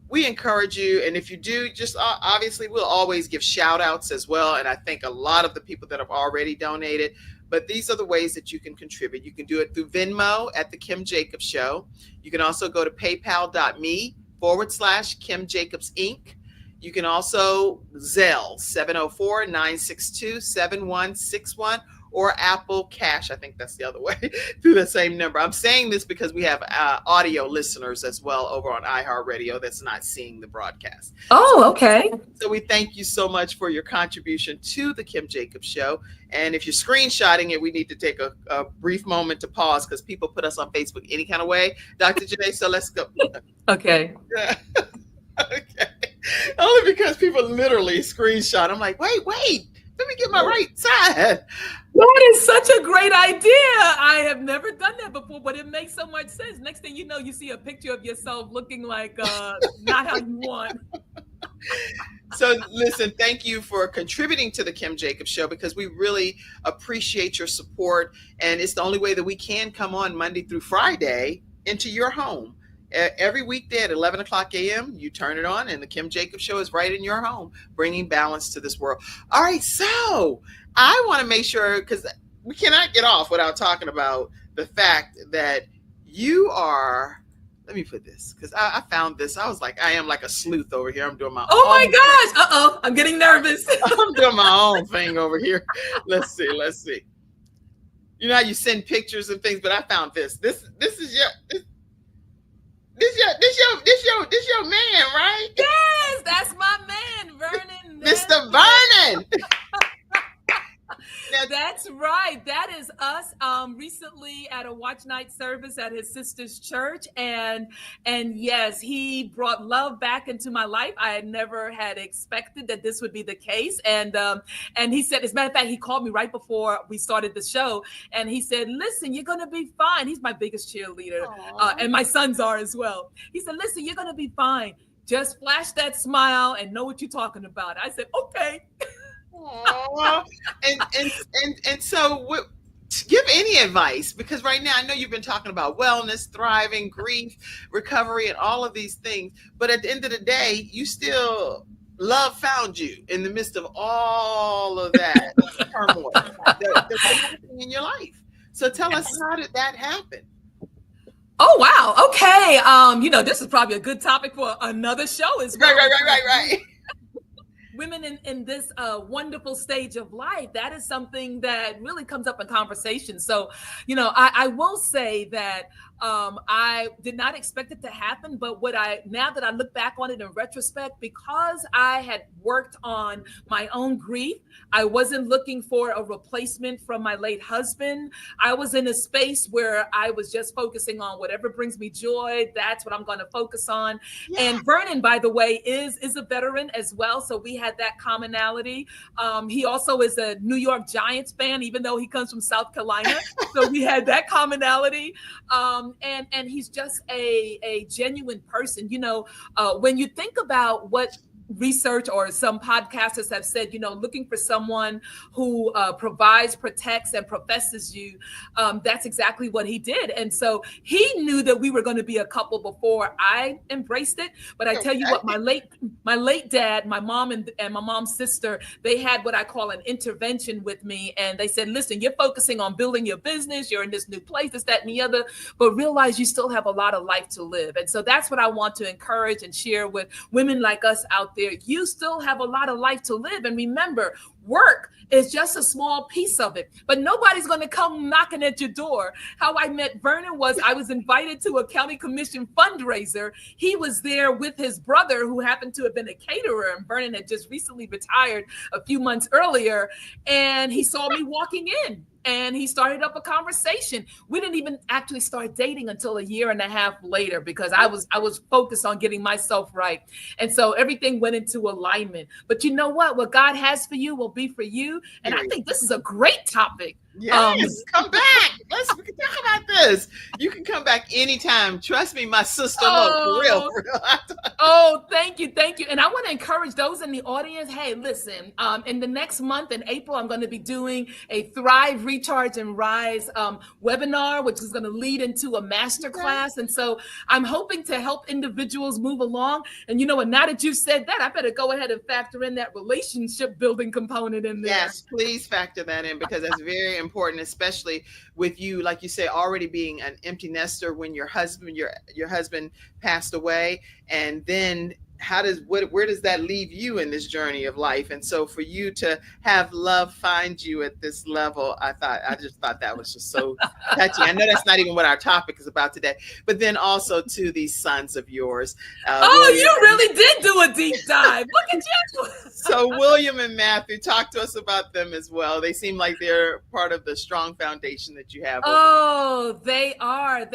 We encourage you, and if you do, just obviously we'll always give shout outs as well. And I thank a lot of the people that have already donated, but these are the ways that you can contribute. You can do it through Venmo at the Kim Jacobs Show. You can also go to paypal.me/Kim Jacobs Inc. You can also Zelle 704-962-7161, or Apple Cash. I think that's the other way through the same number. I'm saying this because we have audio listeners as well over on iHeartRadio that's not seeing the broadcast. Oh, okay. So we thank you so much for your contribution to the Kim Jacobs Show. And if you're screenshotting it, we need to take a brief moment to pause because people put us on Facebook any kind of way, Dr. Janae. So let's go. Okay. Yeah. Okay. Only because people literally screenshot. I'm like, wait, let me get my right side. That is such a great idea. I have never done that before, but it makes so much sense. Next thing you know, you see a picture of yourself looking like not how you want. So listen, thank you for contributing to the Kim Jacobs Show because we really appreciate your support. And it's the only way that we can come on Monday through Friday into your home. Every weekday at 11 o'clock a.m., you turn it on and the Kim Jacobs Show is right in your home, bringing balance to this world. All right, so I want to make sure, because we cannot get off without talking about the fact that you are, let me put this, because I found this. I was like, I am like a sleuth over here. I'm doing my Oh own my gosh. Uh-oh. I'm getting nervous. I'm doing my own thing over here. Let's see. You know how you send pictures and things, but I found this. This is your man, right? Yes, that's my man, Vernon. Mr. Vernon. That's right. That is us. Recently at a watch night service at his sister's church, and yes, he brought love back into my life. I had never had expected that this would be the case, and he said, as a matter of fact, he called me right before we started the show, and he said, "Listen, you're gonna be fine." He's my biggest cheerleader, and my sons are as well. He said, "Listen, you're gonna be fine. Just flash that smile and know what you're talking about." I said, "Okay." And so give any advice, because right now I know you've been talking about wellness, thriving, grief, recovery, and all of these things, but at the end of the day, you still, love found you in the midst of all of that turmoil that's happening in your life. So tell us, how did that happen? Oh, wow. Okay. This is probably a good topic for another show as well. Right. Women in this wonderful stage of life, that is something that really comes up in conversation. So, I will say that I did not expect it to happen, but now that I look back on it in retrospect, because I had worked on my own grief, I wasn't looking for a replacement from my late husband. I was in a space where I was just focusing on whatever brings me joy. That's what I'm going to focus on. Yeah. And Vernon, by the way, is a veteran as well. So we had that commonality. He also is a New York Giants fan, even though he comes from South Carolina. So we had that commonality. And he's just a genuine person. When you think about what research or some podcasters have said, looking for someone who provides, protects, and professes you, that's exactly what he did. And so he knew that we were going to be a couple before I embraced it. But I tell you what, my late dad, my mom and my mom's sister, they had what I call an intervention with me. And they said, "Listen, you're focusing on building your business. You're in this new place, this, that, and the other, but realize you still have a lot of life to live." And so that's what I want to encourage and share with women like us out there. You still have a lot of life to live. And remember, work is just a small piece of it, but nobody's going to come knocking at your door. How I met Vernon was I was invited to a county commission fundraiser. He was there with his brother, who happened to have been a caterer, and Vernon had just recently retired a few months earlier. And he saw me walking in, and he started up a conversation. We didn't even actually start dating until a year and a half later, because I was focused on getting myself right. And so everything went into alignment. But you know what God has for you will be for you. And I think this is a great topic. Yes, come back. We can talk about this. You can come back anytime. Trust me, my sister. Look, for real. Oh, thank you. And I want to encourage those in the audience. Hey, listen, in the next month in April, I'm going to be doing a Thrive, Recharge, and Rise webinar, which is going to lead into a masterclass. And so I'm hoping to help individuals move along. And and now that you've said that, I better go ahead and factor in that relationship building component in there. Yes, please factor that in, because that's very important, especially with you, like you say, already being an empty nester when your husband passed away, and then where does that leave you in this journey of life? And so for you to have love find you at this level, I just thought that was just so touching. I know that's not even what our topic is about today, but then also to these sons of yours. William, you really did do a deep dive. Look at you. So William and Matthew, talk to us about them as well. They seem like they're part of the strong foundation that you have. Oh, they are.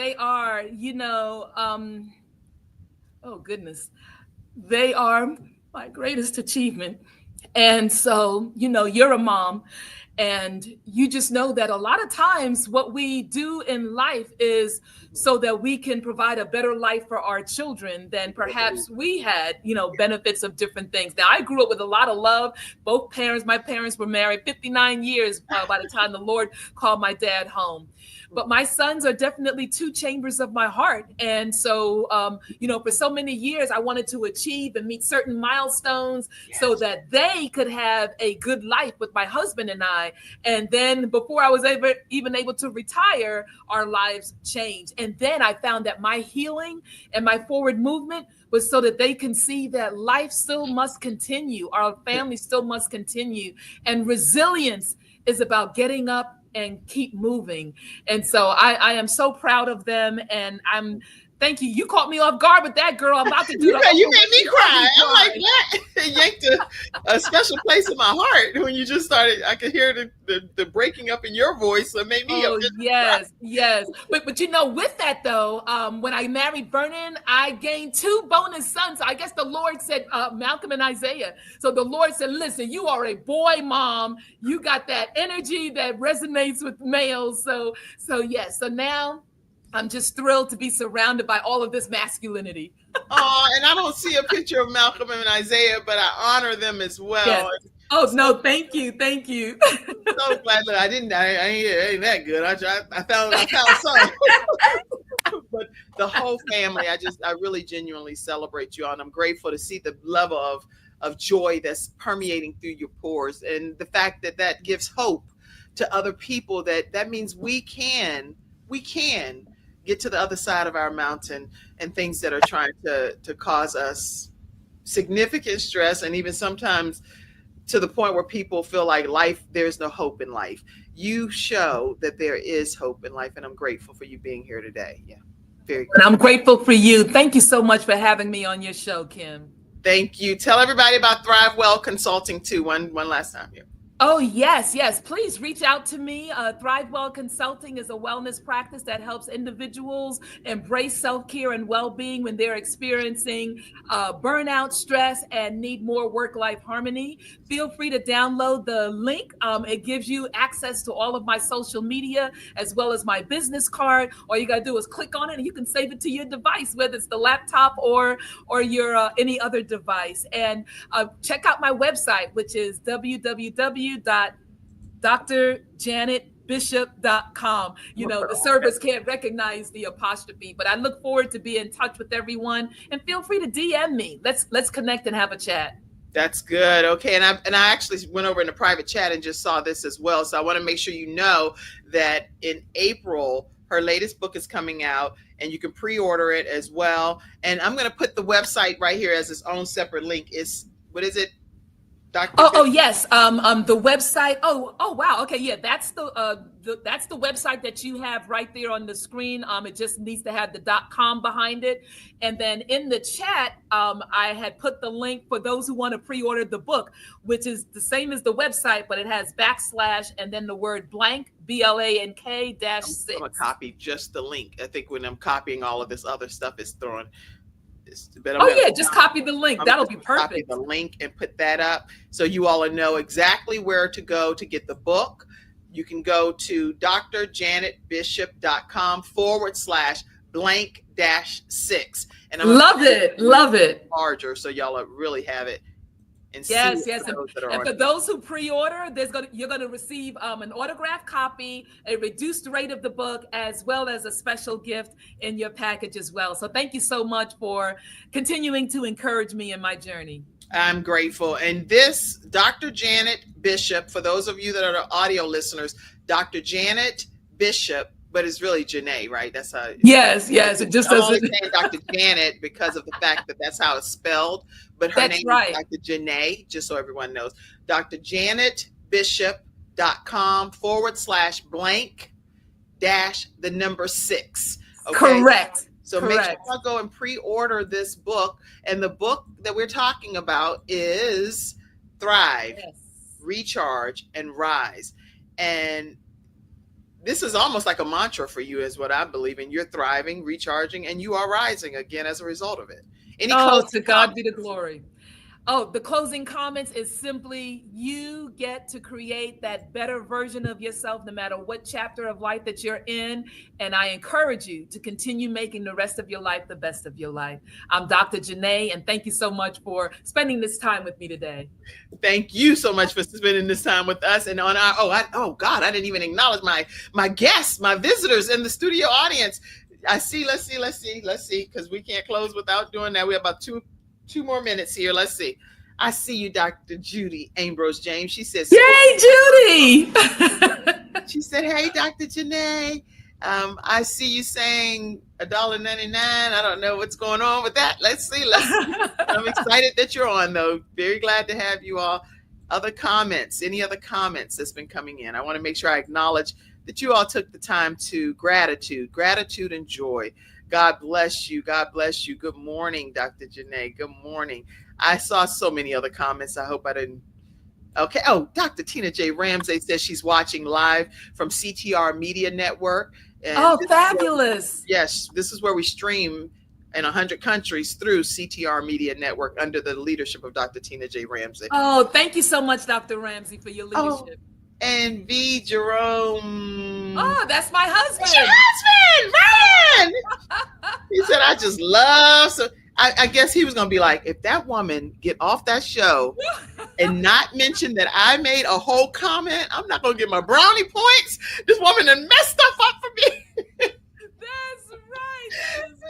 Oh goodness. They are my greatest achievement. And so, you're a mom, and you just know that a lot of times what we do in life is so that we can provide a better life for our children than perhaps we had, benefits of different things. Now, I grew up with a lot of love. My parents were married 59 years by the time the Lord called my dad home. But my sons are definitely two chambers of my heart. And so, for so many years, I wanted to achieve and meet certain milestones so that they could have a good life with my husband and I. And then before I was even able to retire, our lives changed. And then I found that my healing and my forward movement was so that they can see that life still must continue. Our family still must continue. And resilience is about getting up and keep moving. And so I am so proud of them. And thank you. You caught me off guard with that, girl. I'm about to do that. You made me cry. I'm like, what? It yanked a special place in my heart when you just started. I could hear the breaking up in your voice. So it made me. Oh, yes. But with that though, when I married Vernon, I gained 2 bonus sons. I guess the Lord said, Malcolm and Isaiah. So the Lord said, listen, you are a boy mom. You got that energy that resonates with males. So yes. So now I'm just thrilled to be surrounded by all of this masculinity. Oh, and I don't see a picture of Malcolm and Isaiah, but I honor them as well. Yes. Oh, no, thank you. So glad that I ain't that good. I found some. But the whole family, I really genuinely celebrate you all. And I'm grateful to see the level of joy that's permeating through your pores. And the fact that gives hope to other people, that means we can get to the other side of our mountain, and things that are trying to cause us significant stress, and even sometimes to the point where people feel like there's no hope in life. You show that there is hope in life, and I'm grateful for you being here today. Yeah, very good. I'm grateful for you. Thank you so much for having me on your show, Kim. Thank you. Tell everybody about Thrive Well Consulting too. One last time here. Oh, yes. Please reach out to me. Thrive Well Consulting is a wellness practice that helps individuals embrace self-care and well-being when they're experiencing burnout, stress, and need more work-life harmony. Feel free to download the link. It gives you access to all of my social media as well as my business card. All you got to do is click on it and you can save it to your device, whether it's the laptop or your any other device. And check out my website, which is www.drjanetbishop.com. The servers can't recognize the apostrophe, but I look forward to be in touch with everyone, and feel free to DM me. Let's connect and have a chat. That's good. Okay. And I actually went over in the private chat and just saw this as well. So I want to make sure you know that in April, her latest book is coming out, and you can pre-order it as well. And I'm going to put the website right here as its own separate link. What is it? Oh yes. The website. Oh wow. Okay. Yeah. That's the website that you have right there on the screen. It just needs to have the .com behind it. And then in the chat, I had put the link for those who want to pre-order the book, which is the same as the website, but it has / and then the word blank, BLANK -6. I'm gonna copy just the link. I think when I'm copying all of this other stuff, it's throwing. Just copy the link. That'll be perfect. Copy the link and put that up so you all know exactly where to go to get the book. You can go to drjanetbishop.com /blank-6. And I'm love it. Larger, so y'all really have it. And yes. And for those who pre-order, you're going to receive an autographed copy, a reduced rate of the book, as well as a special gift in your package as well. So thank you so much for continuing to encourage me in my journey. I'm grateful. And this, Dr. Janet Bishop, for those of you that are the audio listeners, Dr. Janet Bishop but it's really Janae, right? That's how. Yes, yes. It just I'm only doesn't. saying Dr. Janet because of the fact that that's how it's spelled, but her That's name right. is Dr. Janae, just so everyone knows. drjanetbishop.com/blank dash the number 6. Okay. Correct. So Correct. make sure you go and pre-order this book. And the book that we're talking about is Thrive, Yes. Recharge, and Rise. And this is almost like a mantra for you, is what I believe in. You're thriving, recharging, and you are rising again as a result of it. Any to God be the glory. Oh, the closing comments is simply, you get to create that better version of yourself no matter what chapter of life that you're in. And I encourage you to continue making the rest of your life the best of your life. I'm Dr. Janae, and thank you so much for spending this time with me today. Thank you so much for spending this time with us. And on our, God, I didn't even acknowledge my guests, my visitors in the studio audience. I see, let's see, because we can't close without doing that. We have about two more minutes here. Let's see. I see you, Dr. Judy Ambrose James. She says, "Yay, Judy!" She said, "Hey, Dr. Janae. I see you saying $1.99. I don't know what's going on with that. Let's see. I'm excited that you're on, though. Very glad to have you all. Other comments? Any other comments that's been coming in? I want to make sure I acknowledge that you all took the time to gratitude and joy. God bless you. God bless you. Good morning, Dr. Janae. Good morning. I saw so many other comments. I hope I didn't. Okay. Oh, Dr. Tina J. Ramsey says she's watching live from CTR Media Network. And fabulous. Yes, this is where we stream in 100 countries through CTR Media Network under the leadership of Dr. Tina J. Ramsey. Oh, thank you so much, Dr. Ramsey, for your leadership. And V. Jerome. Oh, that's my husband. That's your husband, Ryan. He said, I just love. So I guess he was going to be like, if that woman get off that show and not mention that I made a whole comment, I'm not going to get my brownie points. This woman done messed stuff up for me. That's right.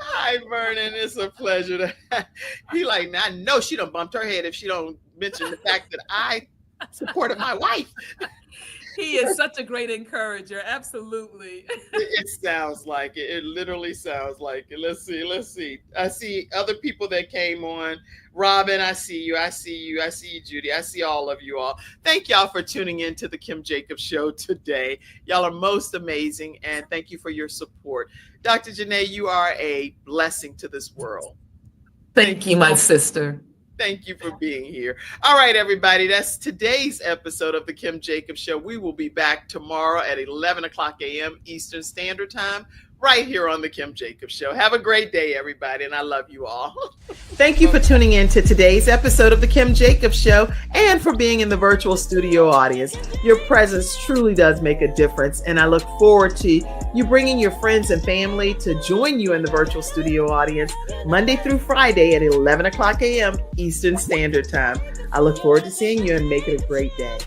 Hi, Vernon. It's a pleasure to have. He like, I know she done bumped her head if she don't mention the fact that I supported my wife. He is such a great encourager. Absolutely. It sounds like it. It literally sounds like it. Let's see. I see other people that came on. Robin, I see you. I see you, Judy. I see all of you all. Thank y'all for tuning in to the Kim Jacobs Show today. Y'all are most amazing, and thank you for your support. Dr. Janae, you are a blessing to this world. Thank you, my sister. Thank you for being here. All right, everybody. That's today's episode of the Kim Jacobs Show. We will be back tomorrow at 11 o'clock a.m. Eastern Standard Time, right here on the Kim Jacobs Show. Have a great day, everybody, and I love you all. Thank you for tuning in to today's episode of the Kim Jacobs Show and for being in the virtual studio audience. Your presence truly does make a difference, and I look forward to you bringing your friends and family to join you in the virtual studio audience Monday through Friday at 11 o'clock a.m. Eastern Standard Time. I look forward to seeing you and make it a great day.